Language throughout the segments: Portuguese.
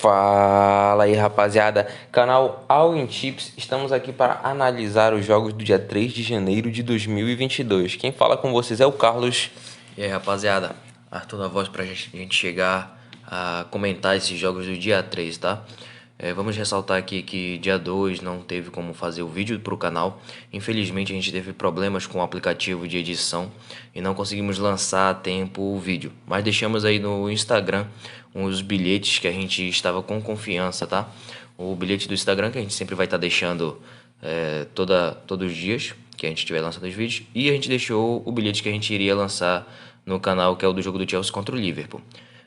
Fala aí, rapaziada, canal All in Chips. Estamos aqui para analisar os jogos do dia 3 de janeiro de 2022. Quem fala com vocês é o Carlos. E aí, rapaziada, Arthur na voz pra gente chegar a comentar esses jogos do dia 3, tá? Vamos ressaltar aqui que dia 2 não teve como fazer o vídeo pro canal. Infelizmente a gente teve problemas com o aplicativo de edição e não conseguimos lançar a tempo o vídeo. Mas deixamos aí no Instagram uns bilhetes que a gente estava com confiança, tá? O bilhete do Instagram que a gente sempre vai estar deixando todos os dias que a gente estiver lançando os vídeos. E a gente deixou o bilhete que a gente iria lançar no canal, que é o do jogo do Chelsea contra o Liverpool.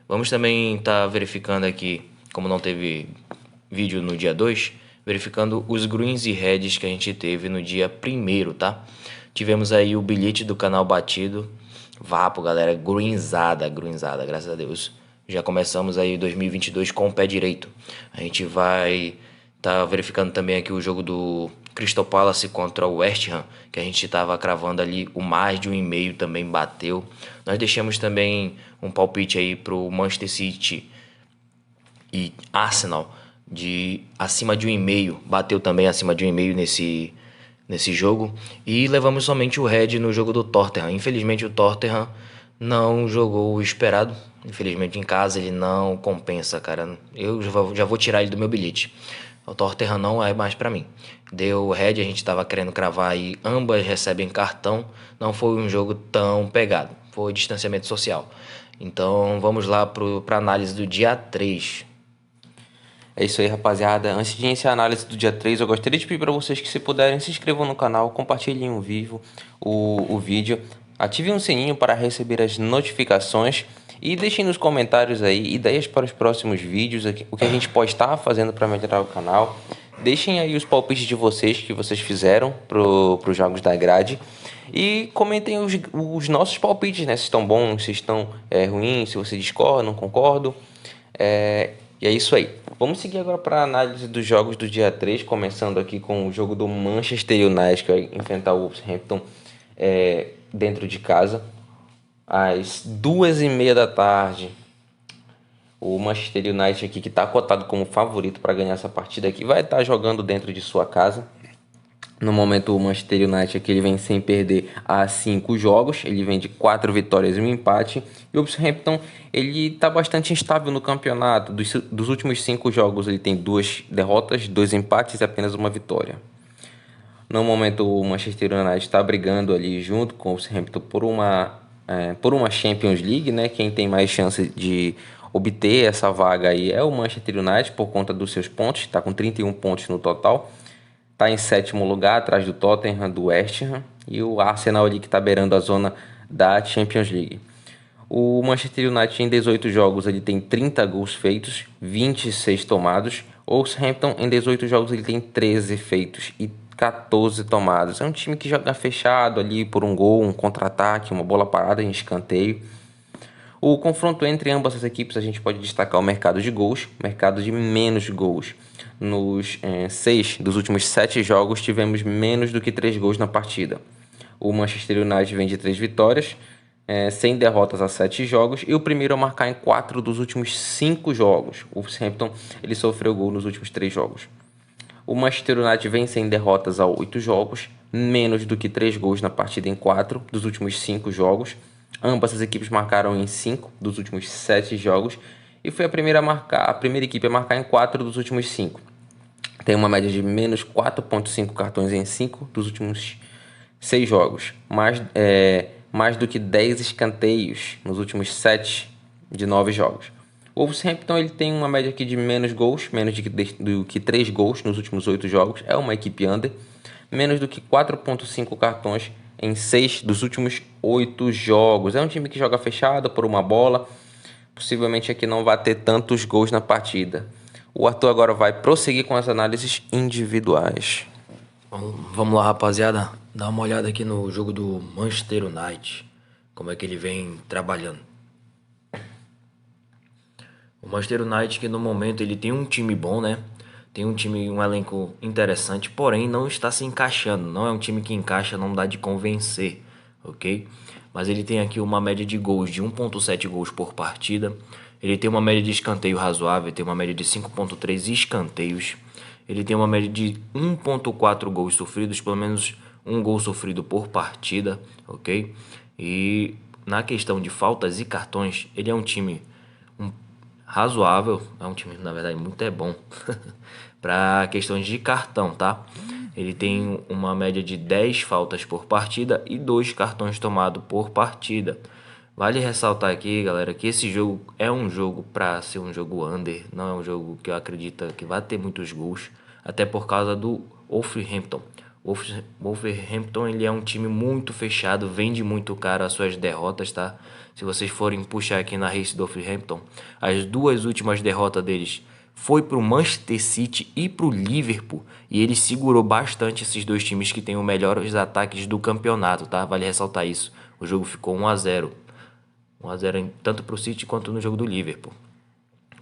Vamos também estar verificando aqui, como não teve vídeo no dia 2, verificando os greens e reds que a gente teve no dia 1º, tá? Tivemos aí o bilhete do canal batido. Vapo, galera, greenzada, graças a Deus. Já começamos aí 2022 com o pé direito. A gente vai estar verificando também aqui o jogo do Crystal Palace contra o West Ham, que a gente estava cravando ali o mais de 1,5 também bateu. Nós deixamos também um palpite aí pro Manchester City e Arsenal de acima de 1,5, bateu também acima de 1,5 nesse jogo, e levamos somente o Red no jogo do Tottenham. Infelizmente o Tottenham não jogou o esperado, infelizmente em casa ele não compensa, cara. Eu já vou tirar ele do meu bilhete. O Tottenham não é mais pra mim. Deu Red, a gente tava querendo cravar aí, ambas recebem cartão, não foi um jogo tão pegado, foi distanciamento social. Então vamos lá pra análise do dia 3. É isso aí, rapaziada. Antes de iniciar a análise do dia 3, eu gostaria de pedir para vocês que, se puderem, se inscrevam no canal, compartilhem o vídeo, ativem o sininho para receber as notificações e deixem nos comentários aí ideias para os próximos vídeos, o que a gente pode estar fazendo para melhorar o canal. Deixem aí os palpites de vocês que vocês fizeram para os jogos da grade. E comentem os nossos palpites, né? Se estão bons, se estão ruins, se você discorda, não concordo. E é isso aí. Vamos seguir agora para a análise dos jogos do dia 3, começando aqui com o jogo do Manchester United, que vai enfrentar o Wolverhampton dentro de casa, às 2h30 da tarde. O Manchester United aqui, que está cotado como favorito para ganhar essa partida aqui, vai estar jogando dentro de sua casa. No momento, o Manchester United aqui, ele vem sem perder há 5 jogos, ele vem de 4 vitórias e 1 empate. E o Wolverhampton, ele está bastante instável no campeonato. Dos últimos 5 jogos, ele tem 2 derrotas, 2 empates e apenas 1 vitória. No momento, o Manchester United está brigando ali junto com o Wolverhampton por uma Champions League, né? Quem tem mais chance de obter essa vaga aí é o Manchester United, por conta dos seus pontos, está com 31 pontos no total. Está em 7º lugar, atrás do Tottenham, do West Ham e o Arsenal ali, que está beirando a zona da Champions League. O Manchester United, em 18 jogos, ele tem 30 gols feitos, 26 tomados. O Wolverhampton, em 18 jogos, ele tem 13 feitos e 14 tomados. É um time que joga fechado ali por um gol, um contra-ataque, uma bola parada em escanteio. O confronto entre ambas as equipes, a gente pode destacar o mercado de gols, mercado de menos gols. Nos 6 dos últimos 7 jogos, tivemos menos do que 3 gols na partida. O Manchester United vem de 3 vitórias, sem derrotas a 7 jogos, e o primeiro a marcar em 4 dos últimos 5 jogos. O Wolverhampton, ele sofreu gol nos últimos 3 jogos. O Manchester United vem sem derrotas a 8 jogos, menos do que 3 gols na partida em 4 dos últimos 5 jogos. Ambas as equipes marcaram em 5 dos últimos 7 jogos e foi a primeira equipe a marcar em 4 dos últimos 5. Tem uma média de menos 4,5 cartões em 5 dos últimos 6 jogos. Mais do que 10 escanteios nos últimos 7 de 9 jogos. O Wolverhampton, ele tem uma média aqui de menos gols, menos do que 3 gols nos últimos 8 jogos. É uma equipe under. Menos do que 4,5 cartões em 6 dos últimos 8 jogos. É um time que joga fechado por uma bola. Possivelmente aqui não vai ter tantos gols na partida. O Arthur agora vai prosseguir com as análises individuais. Vamos lá, rapaziada, dar uma olhada aqui no jogo do Manchester United, como é que ele vem trabalhando. O Manchester United, que no momento ele tem um time bom, né? Tem um elenco interessante, porém não está se encaixando. Não é um time que encaixa, não dá de convencer, ok? Mas ele tem aqui uma média de gols de 1,7 gols por partida. Ele tem uma média de escanteio razoável, tem uma média de 5,3 escanteios. Ele tem uma média de 1,4 gols sofridos, pelo menos um gol sofrido por partida, ok? E na questão de faltas e cartões, ele é um time razoável, é um time na verdade muito bom para questões de cartão, tá? Ele tem uma média de 10 faltas por partida e 2 cartões tomados por partida. Vale ressaltar aqui, galera, que esse jogo é um jogo para ser um jogo under, não é um jogo que eu acredito que vai ter muitos gols, até por causa do Wolverhampton. Wolverhampton ele é um time muito fechado, vende muito caro as suas derrotas, tá? Se vocês forem puxar aqui na race do Wolverhampton, as duas últimas derrotas deles foi pro Manchester City e pro Liverpool, e ele segurou bastante esses dois times que têm os melhores ataques do campeonato, tá? Vale ressaltar isso. O jogo ficou 1-0. 1-0 tanto pro City quanto no jogo do Liverpool.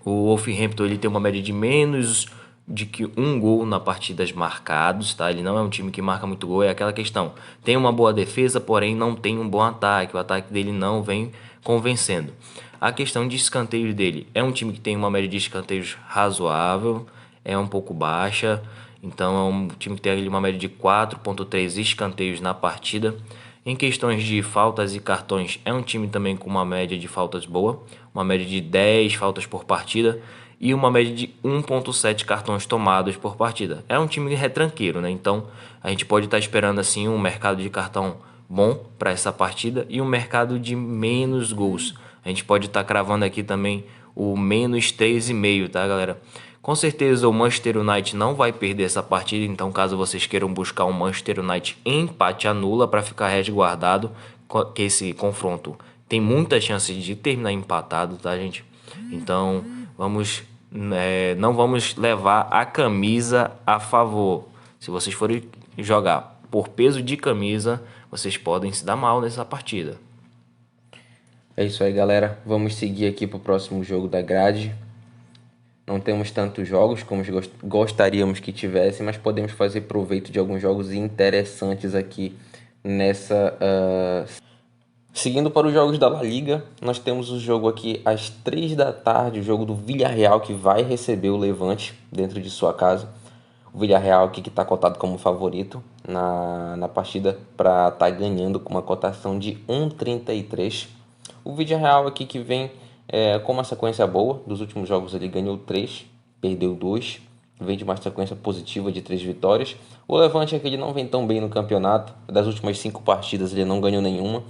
O Wolverhampton ele tem uma média de menos de que um gol na partidas marcados, tá? Ele não é um time que marca muito gol, é aquela questão. Tem uma boa defesa, porém não tem um bom ataque. O ataque dele não vem convencendo. A questão de escanteios dele é um time que tem uma média de escanteios razoável, é um pouco baixa. Então é um time que tem ali uma média de 4,3 escanteios na partida. Em questões de faltas e cartões, é um time também com uma média de faltas boa, uma média de 10 faltas por partida e uma média de 1,7 cartões tomados por partida. É um time retranqueiro, né? Então a gente pode estar esperando assim um mercado de cartão bom para essa partida e um mercado de menos gols. A gente pode estar cravando aqui também o menos 3,5, tá, galera? Com certeza o Manchester United não vai perder essa partida, então caso vocês queiram buscar um Manchester United empate anula para ficar resguardado, que esse confronto tem muita chance de terminar empatado, tá, gente? Então não vamos levar a camisa a favor. Se vocês forem jogar por peso de camisa, vocês podem se dar mal nessa partida. É isso aí, galera. Vamos seguir aqui pro próximo jogo da grade. Não temos tantos jogos como gostaríamos que tivesse, mas podemos fazer proveito de alguns jogos interessantes aqui nessa. Seguindo para os jogos da La Liga, nós temos o jogo aqui às 3 da tarde, o jogo do Villarreal que vai receber o Levante dentro de sua casa. O Villarreal aqui que está cotado como favorito na partida para estar ganhando com uma cotação de 1,33. O Villarreal aqui que vem com uma sequência boa, dos últimos jogos ele ganhou 3, perdeu 2, vem de uma sequência positiva de 3 vitórias. O Levante aqui ele não vem tão bem no campeonato, das últimas 5 partidas ele não ganhou nenhuma,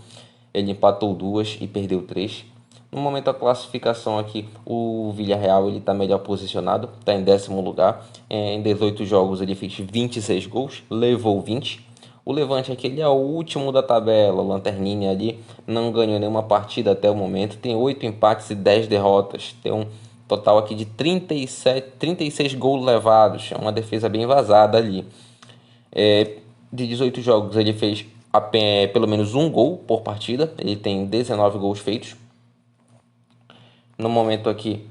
ele empatou 2 e perdeu 3. No momento da classificação aqui, o Villarreal está melhor posicionado, está em 10º lugar. Em 18 jogos ele fez 26 gols, levou 20. O Levante aqui ele é o último da tabela, o lanterninha ali, não ganhou nenhuma partida até o momento, tem 8 empates e 10 derrotas, tem um total aqui de 36 gols levados, é uma defesa bem vazada ali. De 18 jogos ele fez pelo menos um gol por partida, ele tem 19 gols feitos. No momento aqui,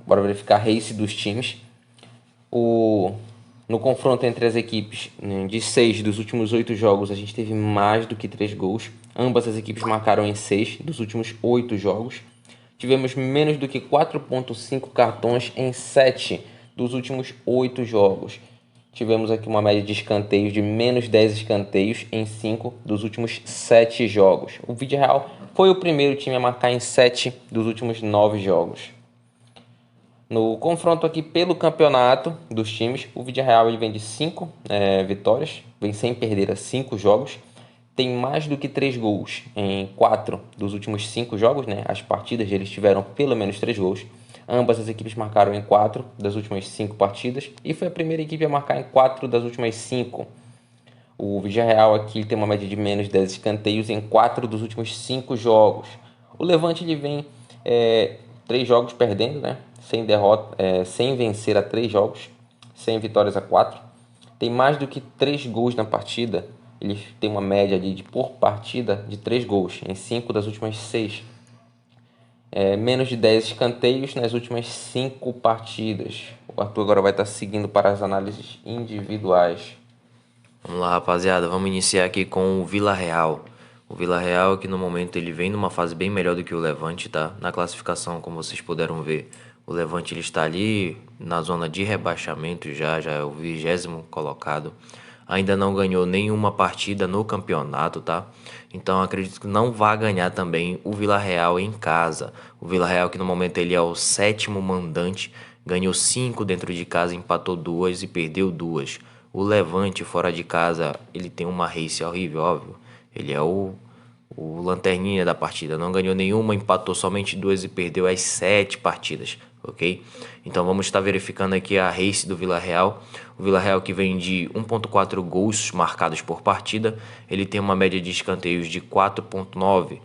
bora verificar a race dos times. No confronto entre as equipes, de 6 dos últimos 8 jogos, a gente teve mais do que 3 gols. Ambas as equipes marcaram em 6 dos últimos 8 jogos. Tivemos menos do que 4,5 cartões em 7 dos últimos 8 jogos. Tivemos aqui uma média de escanteios de menos 10 escanteios em 5 dos últimos 7 jogos. O Villarreal foi o primeiro time a marcar em 7 dos últimos 9 jogos. No confronto aqui pelo campeonato dos times, o Villarreal ele vem de 5 vitórias, vem sem perder a 5 jogos. Tem mais do que 3 gols em 4 dos últimos 5 jogos, né? As partidas eles tiveram pelo menos 3 gols. Ambas as equipes marcaram em 4 das últimas 5 partidas e foi a primeira equipe a marcar em 4 das últimas 5. O Villarreal aqui tem uma média de menos 10 escanteios em 4 dos últimos 5 jogos. O Levante ele vem 3 jogos perdendo, né? Sem vencer a 3 jogos, sem vitórias a 4. Tem mais do que 3 gols na partida. Ele tem uma média ali por partida de 3 gols em 5 das últimas 6. Menos de 10 escanteios nas últimas 5 partidas. O Arthur agora vai estar seguindo para as análises individuais. Vamos lá, rapaziada, vamos iniciar aqui com o Villarreal. O Vila Real, que no momento ele vem numa fase bem melhor do que o Levante, tá? Na classificação, como vocês puderam ver, o Levante ele está ali na zona de rebaixamento já é o 20º colocado. Ainda não ganhou nenhuma partida no campeonato, tá? Então acredito que não vai ganhar também o Vila Real em casa. O Vila Real que no momento ele é o 7º mandante, ganhou 5 dentro de casa, empatou 2 e perdeu 2. O Levante fora de casa, ele tem uma race horrível, óbvio. Ele é o lanterninha da partida. Não ganhou nenhuma, empatou somente 2 e perdeu as 7 partidas, ok? Então vamos estar verificando aqui a race do Vila Real. O Vila Real que vem de 1.4 gols marcados por partida. Ele tem uma média de escanteios de 4.9.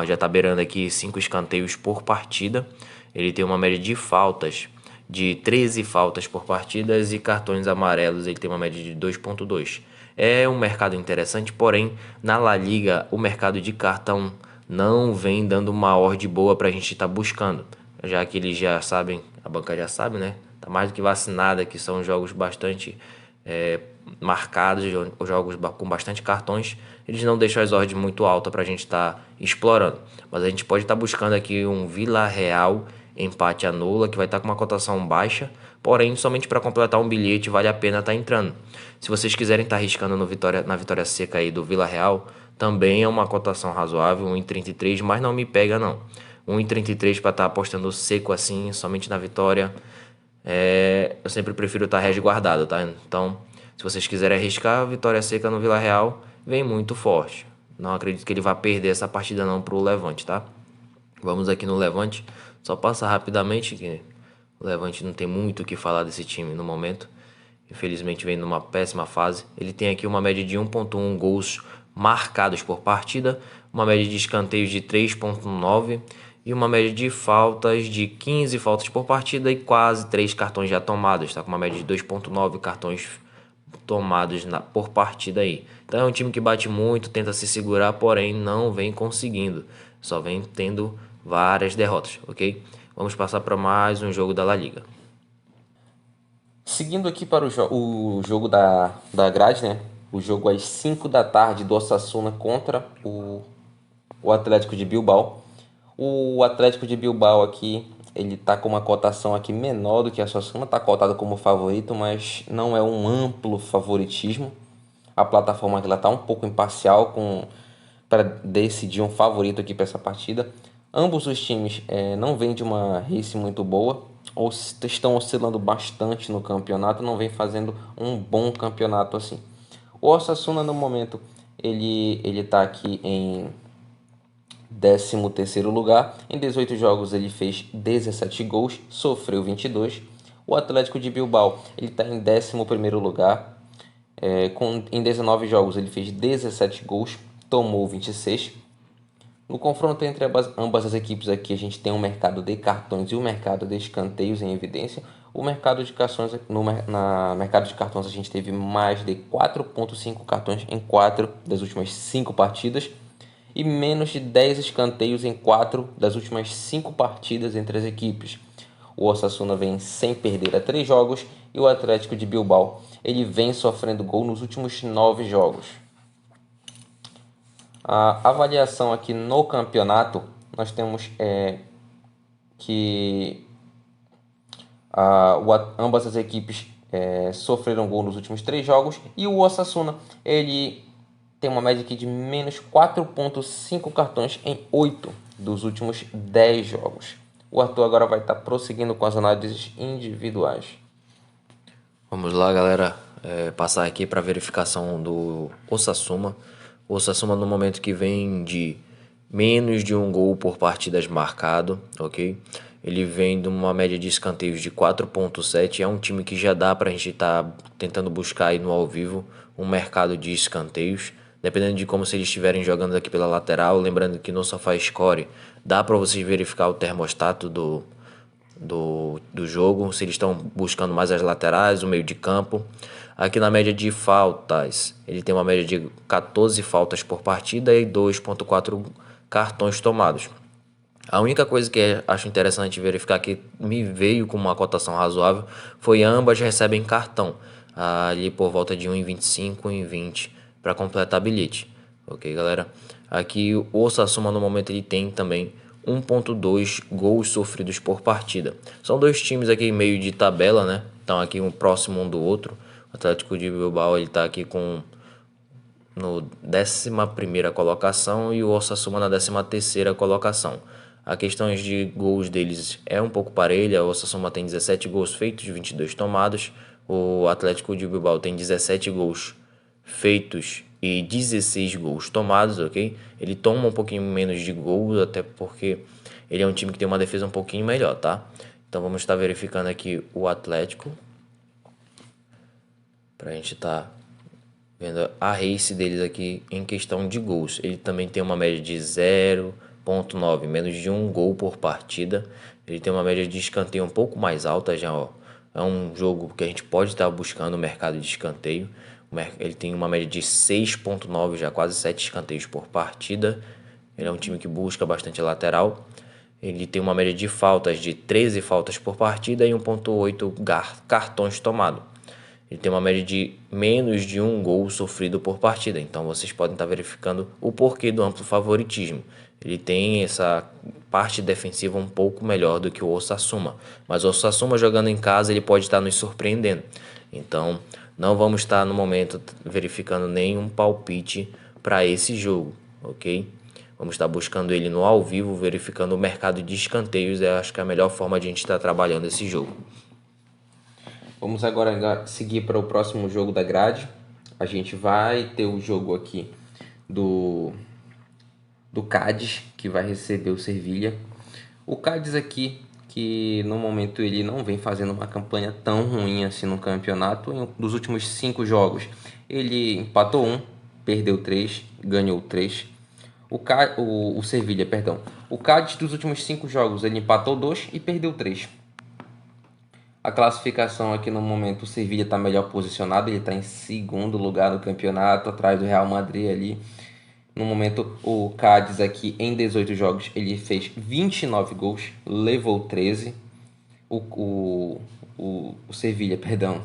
Já está beirando aqui 5 escanteios por partida. Ele tem uma média de faltas de 13 faltas por partidas e cartões amarelos ele tem uma média de 2.2. É um mercado interessante, porém na La Liga o mercado de cartão não vem dando uma odd boa para a gente estar buscando, já que eles já sabem, a banca já sabe, né? Tá mais do que vacinada que são jogos bastante marcados, jogos com bastante cartões. Eles não deixam as odds muito altas para a gente estar explorando, mas a gente pode estar buscando aqui um Vila Real empate anula, que vai estar com uma cotação baixa, porém somente para completar um bilhete vale a pena estar entrando. Se vocês quiserem estar arriscando no na vitória seca aí do Vila Real, também é uma cotação razoável, 1,33, mas não me pega não. 1,33 para estar apostando seco assim, somente na vitória, eu sempre prefiro estar resguardado, tá? Então, se vocês quiserem arriscar, a vitória seca no Vila Real vem muito forte. Não acredito que ele vá perder essa partida não pro Levante, tá? Vamos aqui no Levante. Só passa rapidamente que o Levante não tem muito o que falar desse time no momento. Infelizmente vem numa péssima fase. Ele tem aqui uma média de 1.1 gols marcados por partida, uma média de escanteios de 3.9 e uma média de faltas de 15 faltas por partida e quase 3 cartões já tomados. Está com uma média de 2.9 cartões tomados por partida aí. Então é um time que bate muito, tenta se segurar, porém não vem conseguindo. Só vem tendo várias derrotas, ok? Vamos passar para mais um jogo da La Liga. Seguindo aqui para o jogo da grade, né? O jogo às 5 da tarde do Osasuna contra o Atlético de Bilbao. O Atlético de Bilbao aqui, ele tá com uma cotação aqui menor do que a Osasuna, tá cotado como favorito, mas não é um amplo favoritismo. A plataforma aqui ela tá um pouco imparcial para decidir um favorito aqui para essa partida. Ambos os times não vêm de uma race muito boa, ou estão oscilando bastante no campeonato, não vem fazendo um bom campeonato assim. O Osasuna no momento ele está aqui em 13º lugar. Em 18 jogos ele fez 17 gols, sofreu 22. O Atlético de Bilbao ele está em 11º lugar. Em 19 jogos ele fez 17 gols, tomou 26. No confronto entre ambas as equipes aqui, a gente tem um mercado de cartões e um mercado de escanteios em evidência. O mercado de cartões, na mercado de cartões a gente teve mais de 4.5 cartões em 4 das últimas 5 partidas e menos de 10 escanteios em 4 das últimas 5 partidas entre as equipes. O Osasuna vem sem perder a 3 jogos e o Atlético de Bilbao ele vem sofrendo gol nos últimos 9 jogos. A avaliação aqui no campeonato, nós temos que ambas as equipes sofreram gol nos últimos 3 jogos e o Osasuna ele tem uma média aqui de menos 4.5 cartões em 8 dos últimos 10 jogos. O Arthur agora vai estar prosseguindo com as análises individuais. Vamos lá, galera, passar aqui para verificação do Osasuna. O Osasuna no momento que vem de menos de um gol por partidas marcado, ok? Ele vem de uma média de escanteios de 4.7. É um time que já dá para a gente estar tentando buscar aí no ao vivo um mercado de escanteios. Dependendo de como se eles estiverem jogando aqui pela lateral. Lembrando que no SofaScore dá para vocês verificar o termostato do jogo, se eles estão buscando mais as laterais, o meio de campo. Aqui na média de faltas, ele tem uma média de 14 faltas por partida e 2.4 cartões tomados. A única coisa que acho interessante verificar que me veio com uma cotação razoável foi ambas recebem cartão, ali por volta de 1,25, 1,20 para completar bilhete. Ok, galera? Aqui o Osasuna no momento ele tem também 1.2 gols sofridos por partida. São dois times aqui meio de tabela, né? Estão aqui um próximo um do outro. O Atlético de Bilbao ele está aqui no 11ª colocação e o Osasuna na 13ª colocação. A questão de gols deles é um pouco parelha. O Osasuna tem 17 gols feitos, 22 tomados. O Atlético de Bilbao tem 17 gols feitos e 16 gols tomados, ok? Ele toma um pouquinho menos de gols, até porque ele é um time que tem uma defesa um pouquinho melhor, tá? Então vamos estar verificando aqui o Atlético, pra gente estar vendo a race deles aqui em questão de gols. Ele também tem uma média de 0.9, menos de um gol por partida. Ele tem uma média de escanteio um pouco mais alta já, ó. É um jogo que a gente pode estar buscando o mercado de escanteio. Ele tem uma média de 6.9, já quase 7 escanteios por partida. Ele é um time que busca bastante lateral. Ele tem uma média de faltas de 13 faltas por partida e 1.8 cartões tomados. Ele tem uma média de menos de um gol sofrido por partida. Então vocês podem estar verificando o porquê do amplo favoritismo. Ele tem essa parte defensiva um pouco melhor do que o Osasuna. Mas o Osasuna jogando em casa ele pode estar nos surpreendendo. Então não vamos estar no momento verificando nenhum palpite para esse jogo, ok? Vamos estar buscando ele no ao vivo, verificando o mercado de escanteios. Eu acho que é a melhor forma de a gente estar trabalhando esse jogo. Vamos agora seguir para o próximo jogo da grade. A gente vai ter o jogo aqui do Cádiz, que vai receber o Sevilha. O Cádiz aqui, que no momento ele não vem fazendo uma campanha tão ruim assim no campeonato. Dos últimos 5 jogos, ele empatou 1, perdeu 3, ganhou 3. O Sevilha, perdão. O Cádiz dos últimos 5 jogos, ele empatou 2 e perdeu 3. A classificação aqui no momento, o Sevilha está melhor posicionado, ele está em segundo lugar no campeonato, atrás do Real Madrid ali. No momento, o Cádiz aqui em 18 jogos, ele fez 29 gols, levou 13. O Sevilha, perdão.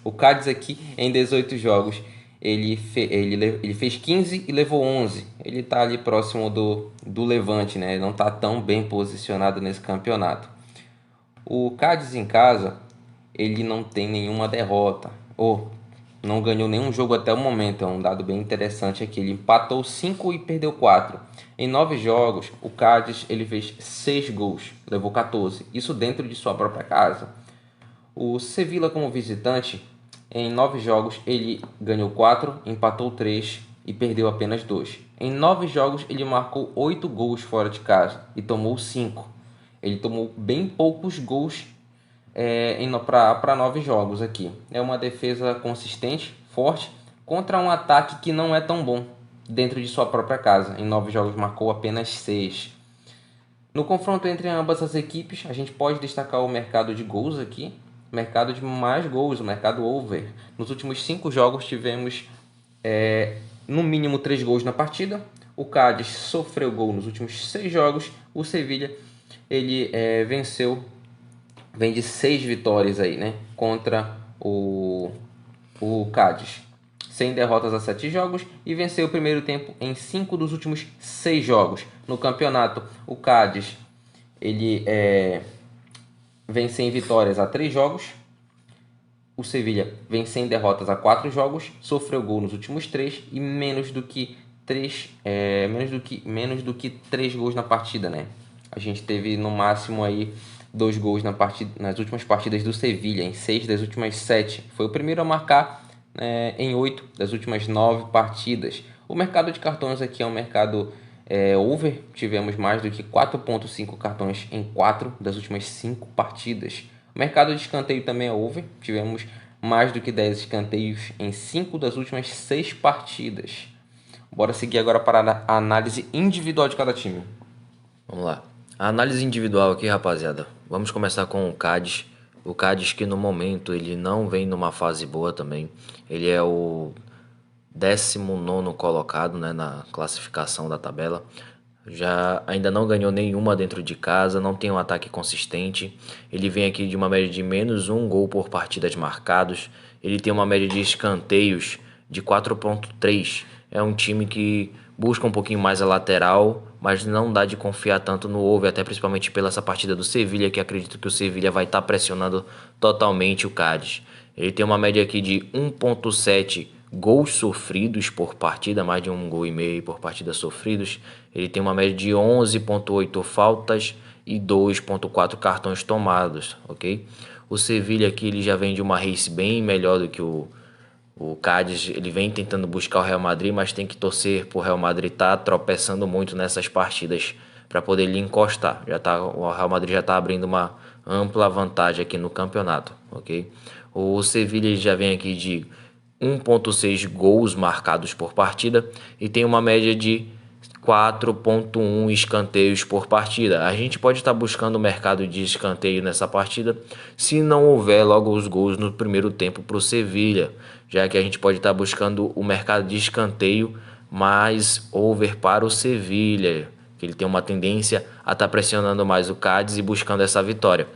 O Cádiz aqui em 18 jogos, ele fez 15 e levou 11. Ele está ali próximo do Levante, né? Ele não está tão bem posicionado nesse campeonato. O Cádiz em casa, ele não tem nenhuma derrota, ou não ganhou nenhum jogo até o momento. É um dado bem interessante aqui. Ele empatou 5 e perdeu 4. Em 9 jogos, o Cádiz ele fez 6 gols, levou 14. Isso dentro de sua própria casa. O Sevilla como visitante, em 9 jogos, ele ganhou 4, empatou 3 e perdeu apenas 2. Em 9 jogos, ele marcou 8 gols fora de casa e tomou 5. Ele tomou bem poucos gols para 9 jogos aqui. É uma defesa consistente, forte, contra um ataque que não é tão bom dentro de sua própria casa. Em 9 jogos marcou apenas 6. No confronto entre ambas as equipes, a gente pode destacar o mercado de gols aqui. Mercado de mais gols, o mercado over. Nos últimos 5 jogos tivemos no mínimo 3 gols na partida. O Cádiz sofreu gol nos últimos 6 jogos. O Sevilha ele vem de 6 vitórias aí, né, contra o Cádiz. 100 derrotas a 7 jogos e venceu o primeiro tempo em 5 dos últimos 6 jogos. No campeonato, o Cádiz ele vem sem vitórias a 3 jogos. O Sevilha vem sem derrotas a 4 jogos, sofreu gol nos últimos 3 e menos do que 3 gols na partida, né? A gente teve no máximo aí 2 gols nas últimas partidas do Sevilha, em 6 das últimas 7. Foi o primeiro a marcar em 8 das últimas 9 partidas. O mercado de cartões aqui é um mercado over. Tivemos mais do que 4.5 cartões em 4 das últimas 5 partidas. O mercado de escanteio também é over. Tivemos mais do que 10 escanteios em 5 das últimas 6 partidas. Bora seguir agora para a análise individual de cada time. Vamos lá. A análise individual aqui, rapaziada. Vamos começar com o Cádiz. O Cádiz que no momento ele não vem numa fase boa também. Ele é o 19º colocado, né, na classificação da tabela. Ainda não ganhou nenhuma dentro de casa, não tem um ataque consistente. Ele vem aqui de uma média de menos 1 gol por partidas marcados. Ele tem uma média de escanteios de 4.3. É um time que busca um pouquinho mais a lateral, mas não dá de confiar tanto no over, até principalmente pela essa partida do Sevilha, que acredito que o Sevilha vai estar pressionando totalmente o Cádiz. Ele tem uma média aqui de 1,7 gols sofridos por partida, mais de 1,5 gol por partida sofridos. Ele tem uma média de 11,8 faltas e 2,4 cartões tomados, ok? O Sevilha aqui ele já vem de uma race bem melhor do que o Cádiz. Ele vem tentando buscar o Real Madrid, mas tem que torcer para o Real Madrid estar tropeçando muito nessas partidas para poder lhe encostar. O Real Madrid já está abrindo uma ampla vantagem aqui no campeonato, ok? O Sevilha já vem aqui de 1,6 gols marcados por partida e tem uma média de 4,1 escanteios por partida. A gente pode estar buscando o mercado de escanteio nessa partida se não houver logo os gols no primeiro tempo para o Sevilha, já que a gente pode estar buscando o mercado de escanteio mais over para o Sevilha, que ele tem uma tendência a estar pressionando mais o Cádiz e buscando essa vitória.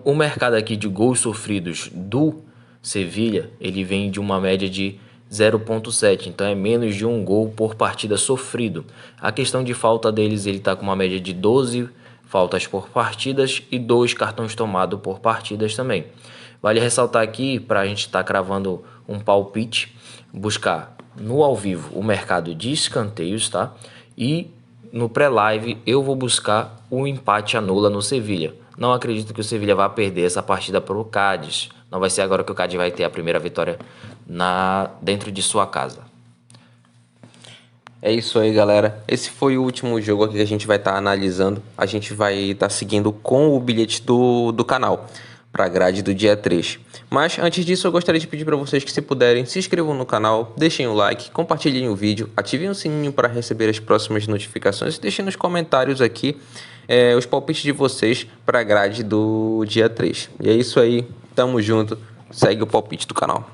O mercado aqui de gols sofridos do Sevilha, ele vem de uma média de 0,7, então é menos de um gol por partida sofrido. A questão de falta deles, ele está com uma média de 12 faltas por partidas e 2 cartões tomados por partidas também. Vale ressaltar aqui, para a gente estar cravando um palpite, buscar no ao vivo o mercado de escanteios, tá? E no pré-live eu vou buscar o empate anula no Sevilha. Não acredito que o Sevilha vá perder essa partida para o Cádiz. Não vai ser agora que o Cádiz vai ter a primeira vitória dentro de sua casa. É isso aí, galera. Esse foi o último jogo aqui que a gente vai estar analisando. A gente vai estar seguindo com o bilhete do canal para a grade do dia 3. Mas antes disso, eu gostaria de pedir para vocês que, se puderem, se inscrevam no canal, deixem o like, compartilhem o vídeo, ativem o sininho para receber as próximas notificações e deixem nos comentários aqui os palpites de vocês para a grade do dia 3. E é isso aí, tamo junto, segue o palpite do canal.